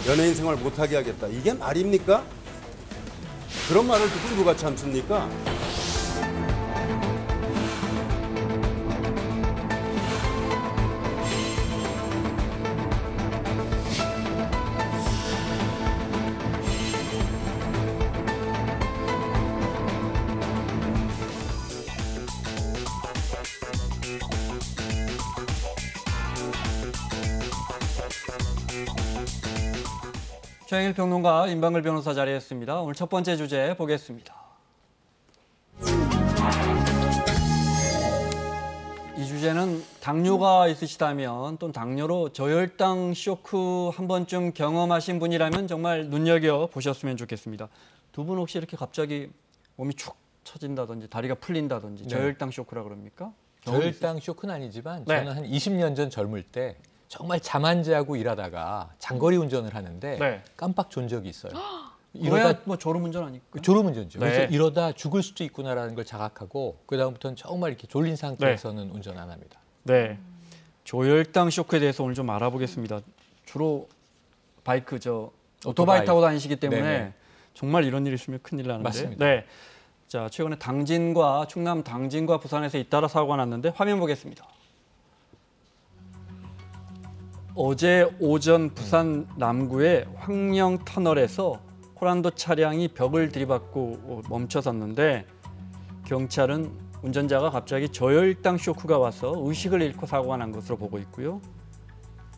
연예인 생활 못하게 하겠다. 이게 말입니까? 그런 말을 듣고 누가 참습니까? 최영일 평론가, 임방글 변호사 자리했습니다. 오늘 첫 번째 주제 보겠습니다. 이 주제는 당뇨가 있으시다면 또는 당뇨로 저혈당 쇼크 한 번쯤 경험하신 분이라면 정말 눈여겨보셨으면 좋겠습니다. 두 분 혹시 이렇게 갑자기 몸이 축 처진다든지 다리가 풀린다든지 저혈당 쇼크라 그럽니까? 저혈당 쇼크는 아니지만 네. 저는 한 20년 전 젊을 때 정말 잠 안 자고 일하다가 장거리 운전을 하는데 네. 깜빡 존 적이 있어요. 이러다 뭐 졸음운전 아닐까요? 졸음운전이죠. 네. 그래서 이러다 죽을 수도 있구나라는 걸 자각하고 그다음부터는 정말 이렇게 졸린 상태에서는 운전 안 합니다. 네, 저혈당 쇼크에 대해서 오늘 좀 알아보겠습니다. 주로 바이크 오토바이 타고 다니시기 때문에 네네. 정말 이런 일이 있으면 큰일 나는데. 맞습니다. 네, 자 최근에 충남 당진과 부산에서 잇따라 사고가 났는데 화면 보겠습니다. 어제 오전 부산 남구의 황령 터널에서 호란도 차량이 벽을 들이받고 멈춰섰는데 경찰은 운전자가 갑자기 저혈당 쇼크가 와서 의식을 잃고 사고가 난 것으로 보고 있고요.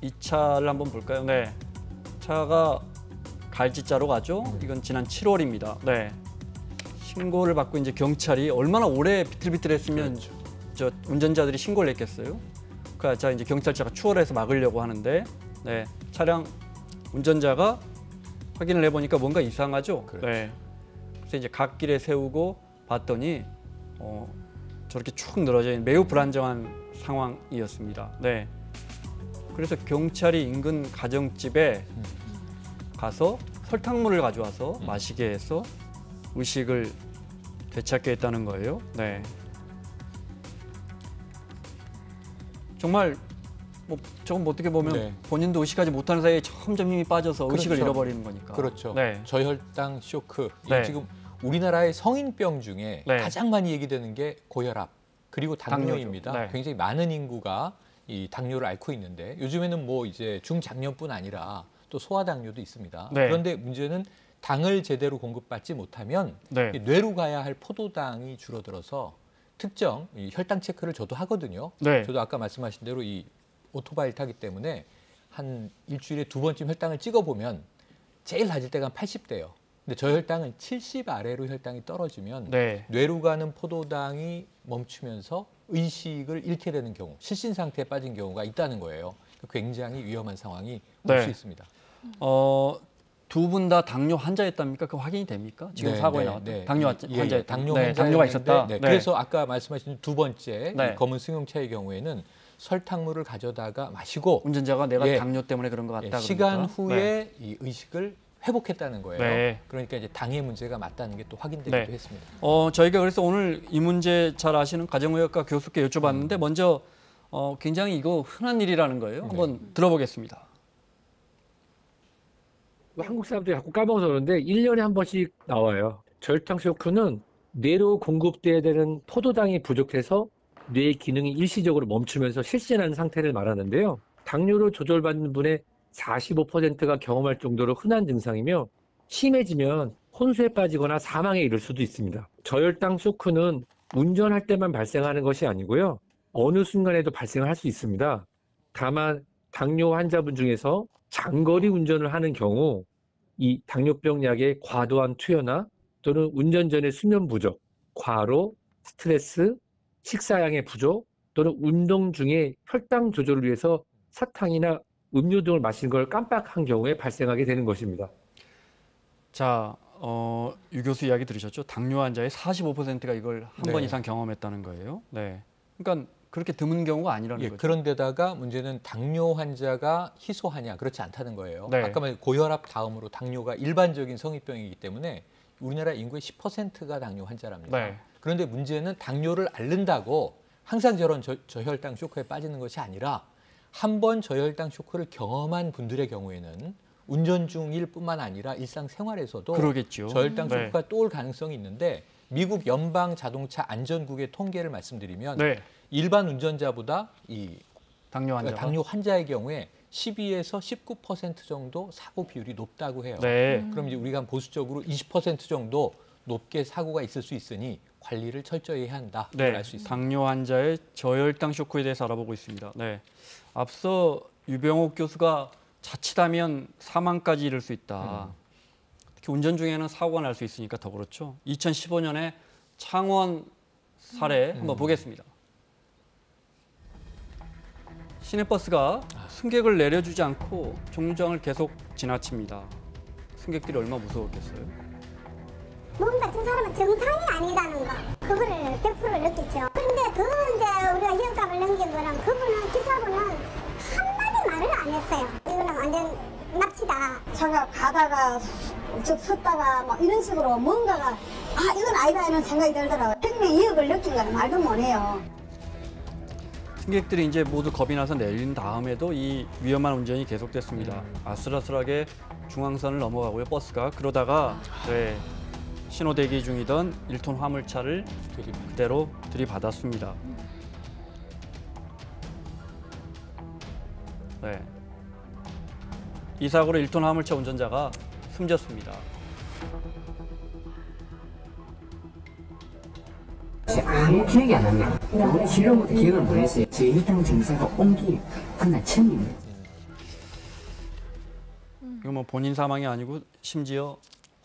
이 차를 한번 볼까요? 네, 차가 갈지자로 가죠. 이건 지난 7월입니다. 네, 신고를 받고 이제 경찰이 얼마나 오래 비틀비틀했으면 저 운전자들이 신고를 했겠어요. 자 이제 경찰차가 추월해서 막으려고 하는데 네, 차량 운전자가 확인을 해보니까 뭔가 이상하죠. 그렇죠. 네, 그래서 이제 갓길에 세우고 봤더니 저렇게 축 늘어져 있는 매우 불안정한 상황이었습니다. 네, 그래서 경찰이 인근 가정집에 가서 설탕물을 가져와서 마시게 해서 의식을 되찾게 했다는 거예요. 네. 정말 조금 어떻게 보면 네. 본인도 의식하지 못하는 사이에 점점 힘이 빠져서 의식을 그렇죠. 잃어버리는 거니까. 그렇죠. 네. 저혈당 쇼크. 네. 지금 우리나라의 성인병 중에 네. 가장 많이 얘기되는 게 고혈압 그리고 당뇨입니다. 당뇨죠. 네. 굉장히 많은 인구가 이 당뇨를 앓고 있는데 요즘에는 뭐 이제 중장년뿐 아니라 또 소아당뇨도 있습니다. 네. 그런데 문제는 당을 제대로 공급받지 못하면 네. 뇌로 가야 할 포도당이 줄어들어서 특정 이 혈당 체크를 저도 하거든요. 네. 저도 아까 말씀하신 대로 이 오토바이를 타기 때문에 한 일주일에 2번쯤 혈당을 찍어보면 제일 낮을 때가 한 80대예요. 근데 저혈당은 70 아래로 혈당이 떨어지면 네. 뇌로 가는 포도당이 멈추면서 의식을 잃게 되는 경우, 실신 상태에 빠진 경우가 있다는 거예요. 굉장히 위험한 상황이 올 수 네. 있습니다. 두 분 다 당뇨 환자였답니까? 그 확인이 됩니까? 지금 네, 사고에 네, 나왔던 네. 당뇨 예, 환자였다. 당뇨 네, 당뇨가 있었다. 네. 네. 그래서 아까 말씀하신 두 번째 네. 이 검은 승용차의 경우에는 설탕물을 가져다가 마시고 운전자가 내가 예. 당뇨 때문에 그런 것 같다. 시간 그러니까. 후에 이 의식을 회복했다는 거예요. 네. 그러니까 이제 당의 문제가 맞다는 게 또 확인되기도 네. 했습니다. 저희가 그래서 오늘 이 문제 잘 아시는 가정의학과 교수께 여쭤봤는데 먼저 굉장히 이거 흔한 일이라는 거예요. 한번 들어보겠습니다. 한국 사람들이 자꾸 까먹어서 그러는데 1년에 한 번씩 나와요. 저혈당 쇼크는 뇌로 공급돼야 되는 포도당이 부족해서 뇌 기능이 일시적으로 멈추면서 실신하는 상태를 말하는데요. 당뇨로 조절받는 분의 45%가 경험할 정도로 흔한 증상이며 심해지면 혼수에 빠지거나 사망에 이를 수도 있습니다. 저혈당 쇼크는 운전할 때만 발생하는 것이 아니고요. 어느 순간에도 발생을 할 수 있습니다. 다만 당뇨 환자분 중에서 장거리 운전을 하는 경우 이 당뇨병 약의 과도한 투여나 또는 운전 전의 수면 부족, 과로, 스트레스, 식사량의 부족 또는 운동 중에 혈당 조절을 위해서 사탕이나 음료 등을 마신 걸 깜빡한 경우에 발생하게 되는 것입니다. 자, 유 교수 이야기 들으셨죠? 당뇨 환자의 45%가 이걸 한 번 네. 이상 경험했다는 거예요. 네, 그러니까 그렇게 드문 경우가 아니라는 거죠. 그런데다가 문제는 당뇨 환자가 희소하냐 그렇지 않다는 거예요. 네. 아까 말한 고혈압 다음으로 당뇨가 일반적인 성인병이기 때문에 우리나라 인구의 10%가 당뇨 환자랍니다. 네. 그런데 문제는 당뇨를 앓는다고 항상 저런 저혈당 쇼크에 빠지는 것이 아니라 한 번 저혈당 쇼크를 경험한 분들의 경우에는 운전 중일 뿐만 아니라 일상생활에서도 그러겠죠. 저혈당 네. 쇼크가 또 올 가능성이 있는데 미국 연방 자동차 안전국의 통계를 말씀드리면 네. 일반 운전자보다 이 당뇨 환자. 당뇨 환자의 경우에 12에서 19% 정도 사고 비율이 높다고 해요. 네. 그럼 이제 우리가 보수적으로 20% 정도 높게 사고가 있을 수 있으니 관리를 철저히 해야 한다. 네. 알 수 있습니다. 당뇨 환자의 저혈당 쇼크에 대해서 알아보고 있습니다. 네. 앞서 유병옥 교수가 자칫하면 사망까지 이를 수 있다. 특히 운전 중에는 사고가 날 수 있으니까 더 그렇죠. 2015년에 창원 사례 한번 보겠습니다. 시내버스가 승객을 내려주지 않고 정류장을 계속 지나칩니다. 승객들이 얼마나 무서웠겠어요. 뭔가 저 사람은 정상이 아니라는 거 그거를 100% 느꼈죠. 그런데 더 이제 우리가 희열감을 넘긴 거는 그분은 기사분은 한마디 말을 안 했어요. 이거는 완전 납치다. 제가 가다가 쭉 섰다가 막 이런 식으로 뭔가가 이건 아니다 이런 생각이 들더라고요. 생명 위협을 느낀 건 말도 못해요. 승객들이 이제 모두 겁이 나서 내린 다음에도 이 위험한 운전이 계속됐습니다. 아슬아슬하게 중앙선을 넘어가고요, 버스가. 그러다가 네, 신호 대기 중이던 1톤 화물차를 그대로 들이받았습니다. 네. 이 사고로 1톤 화물차 운전자가 숨졌습니다. 아무 기억이 안 납니다. 우리 실로부터 기억을 못했어요. 제 혈당 증세가 온 게 그날 처음입니다. 이거 뭐 본인 사망이 아니고 심지어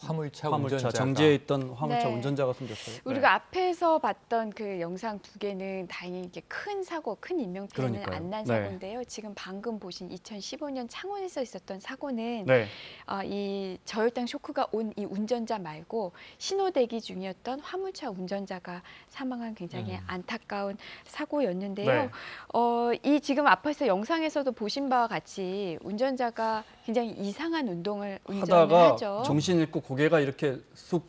화물차 화물차 운전자가 정지해 있던 화물차 네. 운전자가 숨졌어요. 우리가 앞에서 봤던 그 영상 두 개는 다행히 이게 큰 사고, 큰 인명피해는 그러니까요. 안 난 네. 사고인데요. 지금 방금 보신 2015년 창원에서 있었던 사고는 네. 이 저혈당 쇼크가 온 이 운전자 말고 신호 대기 중이었던 화물차 운전자가 사망한 굉장히 안타까운 사고였는데요. 네. 이 지금 앞에서 영상에서도 보신 바와 같이 운전자가 굉장히 이상한 운전을 하다가 하죠. 정신 잃고 고개가 이렇게 쑥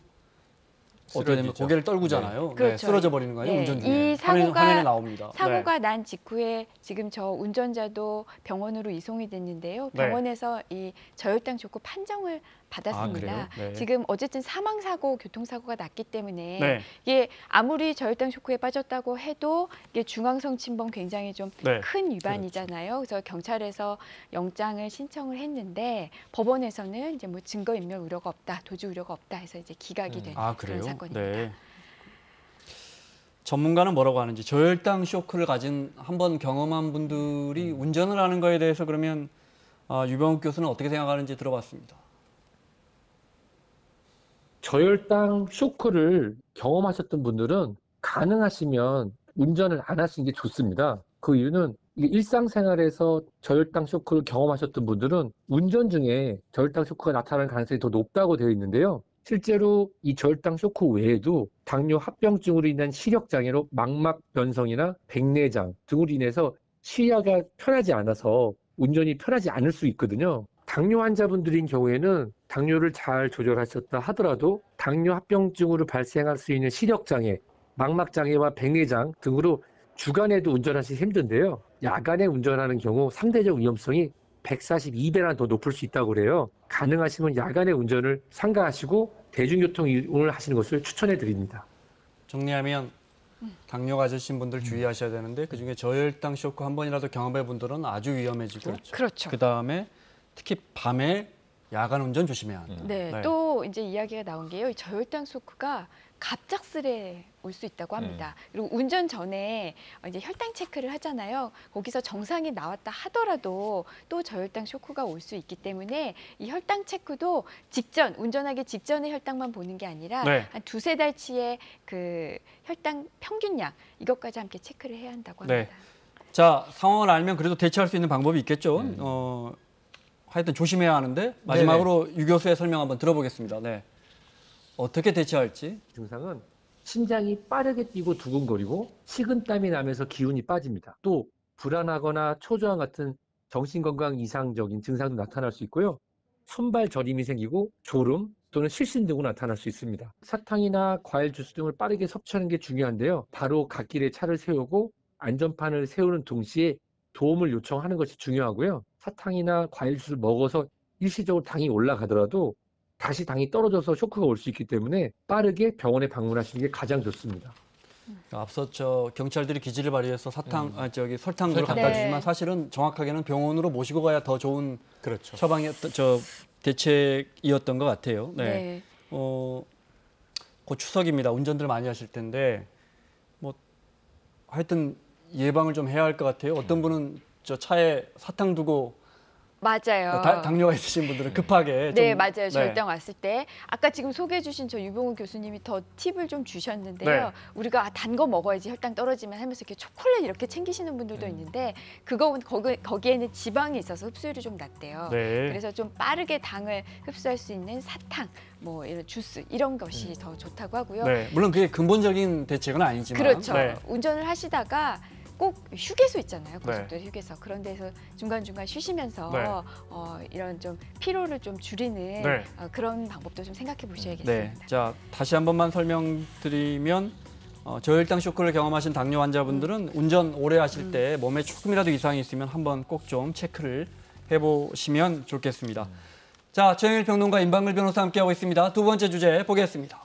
어떻게 되면 쓰러지죠. 고개를 떨구잖아요. 네. 그렇죠. 쓰러져 버리는 거예요. 네. 운전 중에. 이 사고가- 화면에 나옵니다. 사고가 난 직후에 지금 저 운전자도 병원으로 이송이 됐는데요. 네. 병원에서 이 저혈당 쇼크 판정을 받았습니다. 그래요? 네. 지금 어쨌든 사망사고, 교통사고가 났기 때문에 네. 이게 아무리 저혈당 쇼크에 빠졌다고 해도 이게 중앙성 침범 굉장히 좀 네. 큰 위반이잖아요. 그래서 경찰에서 영장을 신청을 했는데 법원에서는 이제 뭐 증거인멸 우려가 없다, 도주 우려가 없다 해서 이제 기각이 된 아, 그런 그래요? 사건입니다. 네. 전문가는 뭐라고 하는지 저혈당 쇼크를 가진 한번 경험한 분들이 운전을 하는 거에 대해서 그러면 유병욱 교수는 어떻게 생각하는지 들어봤습니다. 저혈당 쇼크를 경험하셨던 분들은 가능하시면 운전을 안 하시는 게 좋습니다. 그 이유는 이게 일상생활에서 저혈당 쇼크를 경험하셨던 분들은 운전 중에 저혈당 쇼크가 나타날 가능성이 더 높다고 되어 있는데요. 실제로 이 저혈당 쇼크 외에도 당뇨 합병증으로 인한 시력장애로 망막 변성이나 백내장 등으로 인해서 시야가 편하지 않아서 운전이 편하지 않을 수 있거든요. 당뇨 환자분들인 경우에는 당뇨를 잘 조절하셨다 하더라도 당뇨 합병증으로 발생할 수 있는 시력장애, 망막장애와 백내장 등으로 주간에도 운전하시기 힘든데요. 야간에 운전하는 경우 상대적 위험성이 142배나 더 높을 수 있다고 그래요. 가능하시면 야간에 운전을 삼가하시고 대중교통 이용을 하시는 것을 추천해 드립니다. 정리하면 당뇨 가지신 분들 주의하셔야 되는데 그중에 저혈당 쇼크 한 번이라도 경험해 분들은 아주 위험해지고 그렇죠. 그다음에 특히 밤에 야간 운전 조심해야 한다. 네, 네. 또 이제 이야기가 나온 게요. 이 저혈당 쇼크가 갑작스레 올 수 있다고 합니다. 그리고 운전 전에 이제 혈당 체크를 하잖아요. 거기서 정상이 나왔다 하더라도 또 저혈당 쇼크가 올 수 있기 때문에 이 혈당 체크도 직전, 운전하기 직전의 혈당만 보는 게 아니라 네. 한 두세 달치의 그 혈당 평균량 이것까지 함께 체크를 해야 한다고 네. 합니다. 자, 상황을 알면 그래도 대처할 수 있는 방법이 있겠죠. 하여튼 조심해야 하는데 마지막으로 유 교수의 설명 한번 들어보겠습니다. 네. 어떻게 대처할지. 증상은 심장이 빠르게 뛰고 두근거리고 식은땀이 나면서 기운이 빠집니다. 또 불안하거나 초조함 같은 정신건강 이상적인 증상도 나타날 수 있고요. 손발 저림이 생기고 졸음 또는 실신 등으로 나타날 수 있습니다. 사탕이나 과일 주스 등을 빠르게 섭취하는 게 중요한데요. 바로 갓길에 차를 세우고 안전판을 세우는 동시에 도움을 요청하는 것이 중요하고요. 사탕이나 과일 주스를 먹어서 일시적으로 당이 올라가더라도 다시 당이 떨어져서 쇼크가 올 수 있기 때문에 빠르게 병원에 방문하시는 게 가장 좋습니다. 앞서 경찰들이 기지를 발휘해서 설탕물을 설탕. 갖다 네. 주지만 사실은 정확하게는 병원으로 모시고 가야 더 좋은 그렇죠. 처방이었던 대책이었던 것 같아요. 네. 네. 곧 추석입니다. 운전들 많이 하실 텐데 뭐 하여튼 예방을 좀 해야 할 것 같아요. 어떤 분은 저 차에 사탕 두고 맞아요. 당뇨가 있으신 분들은 급하게 네, 좀, 맞아요. 저혈당 왔을 때 아까 지금 소개해 주신 저 유봉우 교수님이 더 팁을 좀 주셨는데요. 네. 우리가 단 거 먹어야지 혈당 떨어지면 하면서 이렇게 초콜릿 이렇게 챙기시는 분들도 있는데 거기에는 지방이 있어서 흡수율이 좀 낮대요. 네. 그래서 좀 빠르게 당을 흡수할 수 있는 사탕, 뭐 이런 주스 이런 것이 더 좋다고 하고요. 네. 물론 그게 근본적인 대책은 아니지만 그렇죠. 네. 운전을 하시다가 꼭 휴게소 있잖아요. 고속도로 휴게소. 그런 데서 중간중간 쉬시면서 네. 이런 좀 피로를 좀 줄이는 네. 그런 방법도 좀 생각해 네. 보셔야겠습니다. 자, 다시 한 번만 설명드리면 저혈당 쇼크를 경험하신 당뇨 환자분들은 운전 오래 하실 때 몸에 조금이라도 이상이 있으면 한번 꼭 좀 체크를 해보시면 좋겠습니다. 자, 최영일 평론가 임방글 변호사 함께하고 있습니다. 두 번째 주제 보겠습니다.